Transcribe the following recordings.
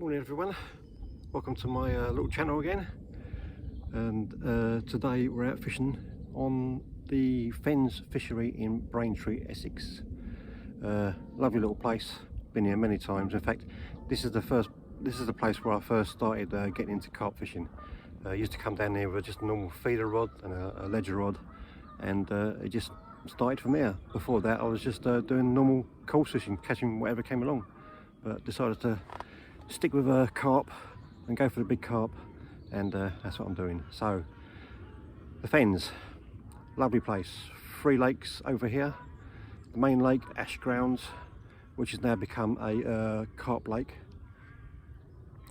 Morning everyone, welcome to my little channel again. And today we're out fishing on the Fennes Fishery in Braintree, Essex. Lovely little place, been here many times. In fact, this is the place where I first started getting into carp fishing. I used to come down here with just a normal feeder rod and a ledger rod, and it just started from there. Before that I was just doing normal coarse fishing, catching whatever came along, but decided to stick with a carp and go for the big carp, and that's what I'm doing. So the Fennes, lovely place, 3 lakes over here. The main lake, Ash Grounds, which has now become a carp lake.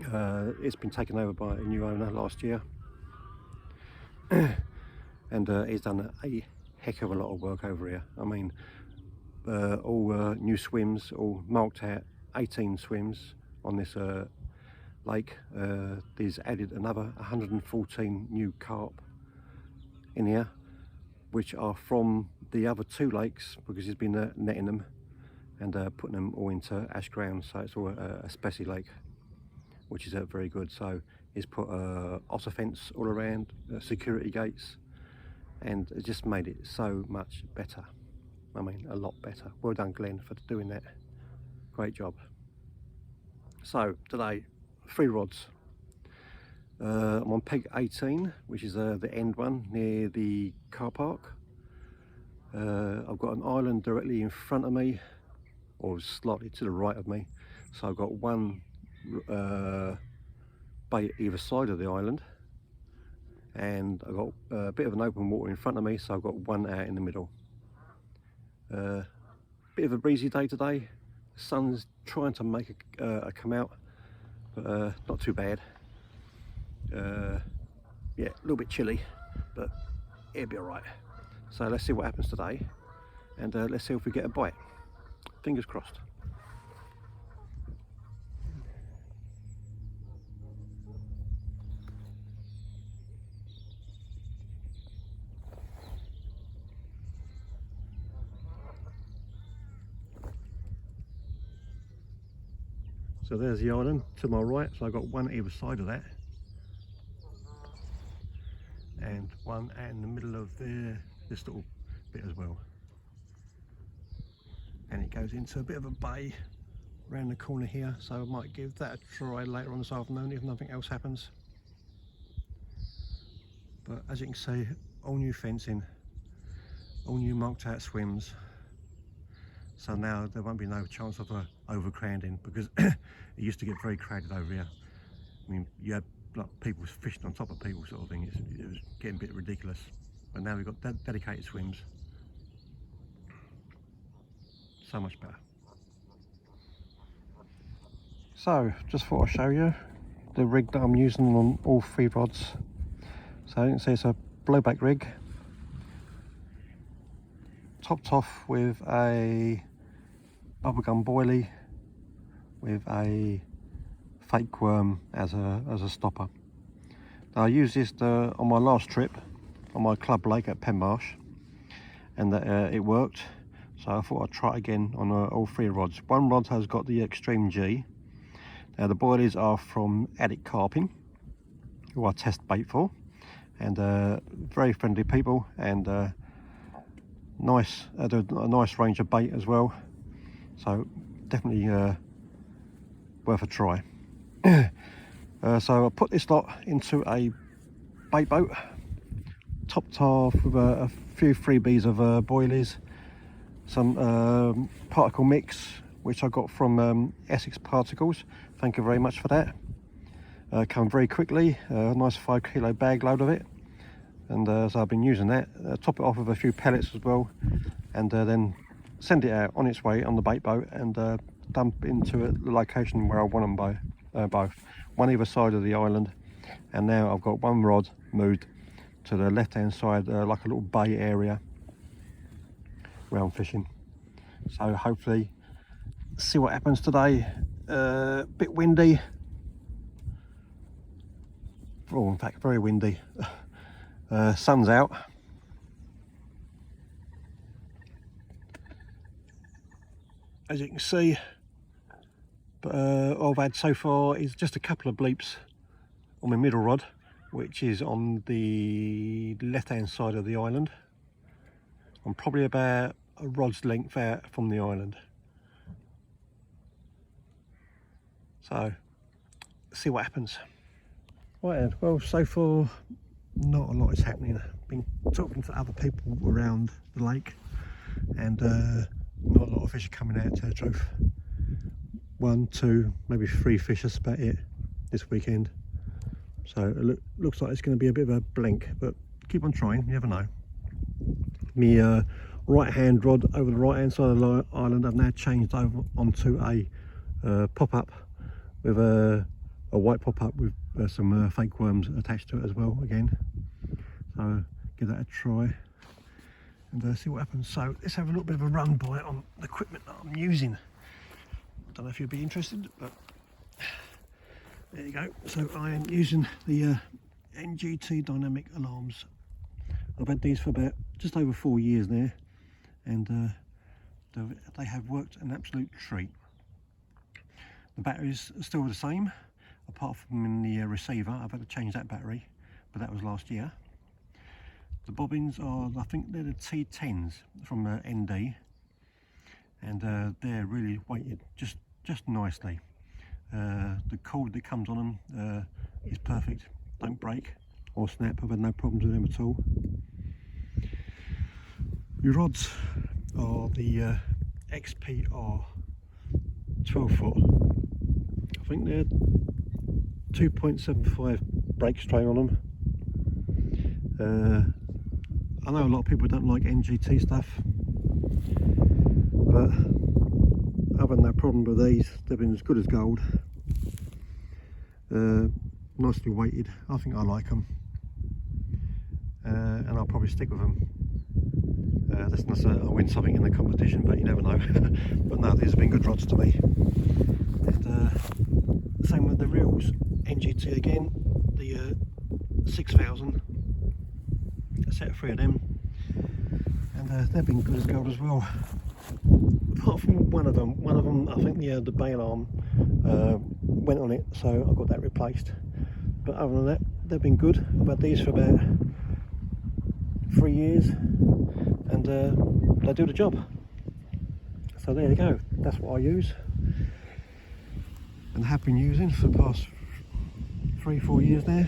It's been taken over by a new owner last year, and he's done a heck of a lot of work over here. I mean, all new swims, all marked out, 18 swims on this lake. There's added another 114 new carp in here, which are from the other 2 lakes, because he's been netting them and putting them all into Ash Grounds. So it's all a specie lake, which is very good. So he's put otter fence all around, security gates, and it just made it so much better. I mean, a lot better. Well done, Glenn, for doing that. Great job. So today, 3 rods. I'm on peg 18, which is the end one near the car park. I've got an island directly in front of me, or slightly to the right of me. So I've got one bait either side of the island, and I've got a bit of an open water in front of me, so I've got one out in the middle. Bit of a breezy day today. The sun's trying to make a come out, but not too bad. Yeah, a little bit chilly, but it'll be all right. So let's see what happens today, and let's see if we get a bite. Fingers crossed. So there's the island to my right, so I've got one either side of that, and one out in the middle of this little bit as well. And it goes into a bit of a bay around the corner here, so I might give that a try later on this afternoon if nothing else happens. But as you can see, all new fencing, all new marked out swims, so now there won't be no chance of overcrowding, because it used to get very crowded over here. I mean, you had like people fishing on top of people sort of thing. It was getting a bit ridiculous, but now we've got dedicated swims. So much better. So just thought I'd show you the rig that I'm using on all 3 rods. So you can see it's a blowback rig, topped off with a bubblegum boilie with a fake worm as a stopper. Now I used this on my last trip on my club lake at Penmarsh, and it worked. So I thought I'd try it again on all 3 rods. One rod has got the Extreme G. Now the boilies are from Addict Carping, who I test bait for, and very friendly people, and nice, a nice range of bait as well. So definitely worth a try. So I put this lot into a bait boat, topped off with a few freebies of boilies, some particle mix which I got from Essex Particles. Thank you very much for that. Come very quickly, a nice 5 kilo bag load of it, and so I've been using that. Top it off with a few pellets as well, and then send it out on its way on the bait boat, and dump into the location where I want them both, one either side of the island. And now I've got one rod moved to the left hand side, like a little bay area where I'm fishing. So hopefully see what happens today. Bit windy, oh in fact very windy. Sun's out, as you can see. But all I've had so far is just a couple of bleeps on my middle rod, which is on the left hand side of the island. I'm probably about a rod's length out from the island. So, see what happens. Right, well, so far not a lot is happening. I've been talking to other people around the lake, and not a lot of fish are coming out, to tell the truth. 1, 2, maybe 3 fish, that's about it this weekend. So it looks like it's going to be a bit of a blank, but keep on trying, you never know. My right hand rod over the right hand side of the island, I've now changed over onto a pop-up with a white pop-up with some fake worms attached to it as well again. So give that a try and see what happens. So let's have a little bit of a run by on the equipment that I'm using. I don't know if you'd be interested, but there you go. So I am using the NGT dynamic alarms. I've had these for about just over 4 years now, and they have worked an absolute treat. The batteries are still the same, apart from in the receiver. I've had to change that battery, but that was last year. The bobbins are, I think they're the T10s from ND, and they're really weighted just nicely. The cord that comes on them is perfect, don't break or snap. I've had no problems with them at all. Your rods are the XPR 12 foot. I think they're 2.75 brake strain on them. I know a lot of people don't like NGT stuff, but I've had no problem with these. They've been as good as gold. Nicely weighted. I think I like them, and I'll probably stick with them. That's not so I'll win something in the competition, but you never know. But no, these have been good rods to me. And same with the reels. NGT again, the 6000. A set of 3 of them, and they've been good as gold as well. Apart from one of them, I think the bail arm went on it, so I got that replaced. But other than that, they've been good. I've had these for about 3 years, and they do the job. So there you go. That's what I use, and have been using for the past 3-4 years now.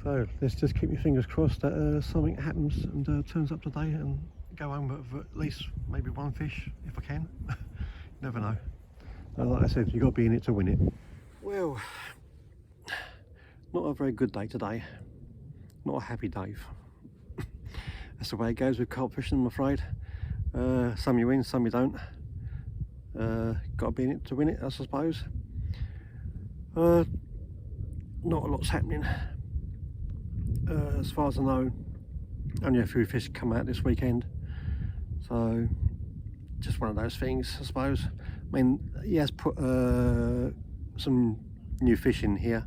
So let's just keep your fingers crossed that something happens and turns up today, and go home with at least maybe 1 fish if I can. Never know. Like I said, you've got to be in it to win it. Well, not a very good day today. Not a happy day. That's the way it goes with carp fishing, I'm afraid. Some you win, some you don't. Got to be in it to win it, I suppose. Not a lot's happening. As far as I know, only a few fish come out this weekend, so just one of those things, I suppose. I mean, he has put some new fish in here,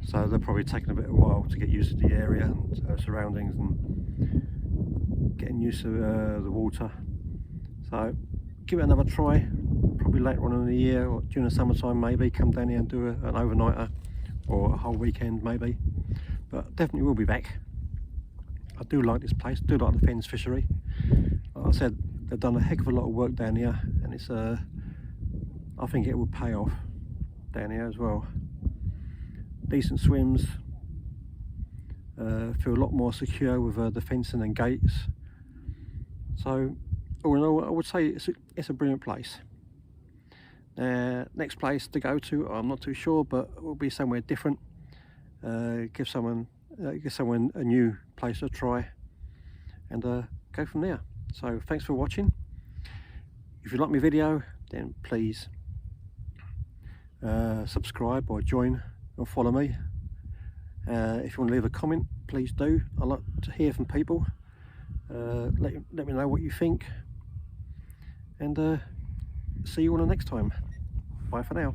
so they're probably taking a bit of a while to get used to the area and surroundings and getting used to the water. So give it another try, probably later on in the year or during the summertime maybe. Come down here and do an overnighter or a whole weekend maybe. But definitely will be back. I do like this place, do like the Fennes Fishery. Like I said, they've done a heck of a lot of work down here, and it's I think it will pay off down here as well. Decent swims, feel a lot more secure with the fencing and gates. So all in all, I would say it's a brilliant place. Next place to go to, I'm not too sure, but it will be somewhere different. Give someone a new place to try, and go from there. So thanks for watching. If you like my video, then please subscribe or join or follow me. If you want to leave a comment, please do. I like to hear from people. Let me know what you think, and see you on the next time. Bye for now.